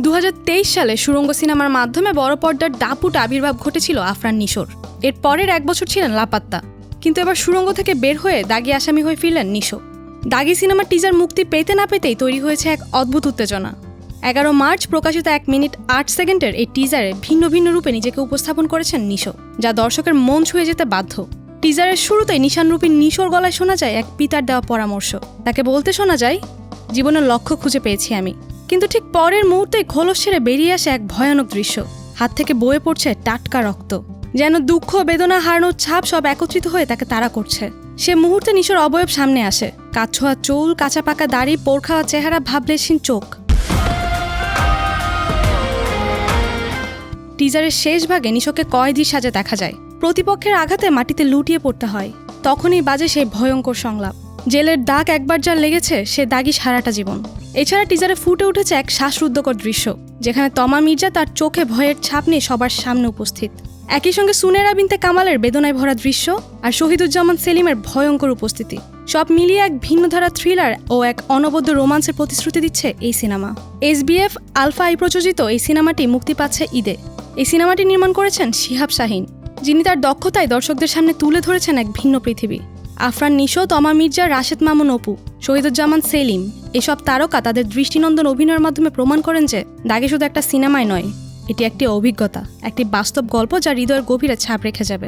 2023 সালে সুড়ঙ্গ সিনেমার মাধ্যমে বড় পর্দার দাপুট আবির্ভাব ঘটেছিল আফরান নিশোর। এর পরের 1 বছর ছিলেন লাপাত্তা, কিন্তু এবার সুড়ঙ্গ থেকে বের হয়ে দাগি আসামি হয়ে ফিরলেন নিশো। দাগি সিনেমার টিজার মুক্তি পেতে না পেতেই তৈরি হয়েছে এক অদ্ভুত উত্তেজনা। 11 মার্চ প্রকাশিত 1 মিনিট 8 সেকেন্ডের এই টিজারে ভিন্ন ভিন্ন রূপে নিজেকে উপস্থাপন করেছেন নিশো, যা দর্শকের মন ছুঁয়ে যেতে বাধ্য। টিজারের শুরুতেই নিশানরূপী নিশোর গলায় শোনা যায় এক পিতার দেওয়া পরামর্শ। তাকে বলতে শোনা যায়, জীবনের লক্ষ্য খুঁজে পেয়েছি আমি। কিন্তু ঠিক পরের মুহূর্তেই খোলস ছেড়ে বেরিয়ে আসে এক ভয়ানক দৃশ্য। হাত থেকে বয়ে পড়ছে টাটকা রক্ত, যেন দুঃখ, বেদনা, হারানোর ছাপ সব একত্রিত হয়ে তাকে তাড়া করছে। সে মুহূর্তে নিশোর অবয়ব সামনে আসে, কাঁচছোয়া চুল, কাঁচা পাকা দাড়ি, পোড়খাওয়া চেহারা, ভাবলেশহীন চোখ। টিজারের শেষ ভাগে নিশোকে কয়েদির সাজে দেখা যায়। প্রতিপক্ষের আঘাতে মাটিতে লুটিয়ে পড়তে হয়। তখনই বাজে সেই ভয়ঙ্কর সংলাপ, জেলের দাগ একবার যার লেগেছে সে দাগই সারাটা জীবন। এছাড়া টিজারে ফুটে উঠেছে এক শ্বাসরুদ্ধকর দৃশ্য, যেখানে তমা মির্জা তার চোখে ভয়ের ছাপ নিয়ে সবার সামনে উপস্থিত। একই সঙ্গে সুনেরা বিনতে কামালের বেদনায় ভরা দৃশ্য আর শহীদুজ্জামান সেলিমের ভয়ঙ্কর উপস্থিতি, সব মিলিয়ে এক ভিন্নধারা থ্রিলার ও এক অনবদ্য রোমান্সের প্রতিশ্রুতি দিচ্ছে এই সিনেমা। SBF আলফা আই প্রযোজিত এই সিনেমাটি মুক্তি পাচ্ছে ঈদে। এই সিনেমাটি নির্মাণ করেছেন শিহাব শাহীন, যিনি তার দক্ষতায় দর্শকদের সামনে তুলে ধরেছেন এক ভিন্ন পৃথিবী। আফরান নিশো, তমা মির্জা, রাশেদ মামুন অপু, শহীদুজ্জামান সেলিম এসব তারকা তাদের দৃষ্টিনন্দন অভিনয়ের মাধ্যমে প্রমাণ করেন যে দাগে শুধু একটা সিনেমাই নয়, এটি একটি অভিজ্ঞতা, একটি বাস্তব গল্প যা হৃদয়ের গভীরে ছাপ রেখে যাবে।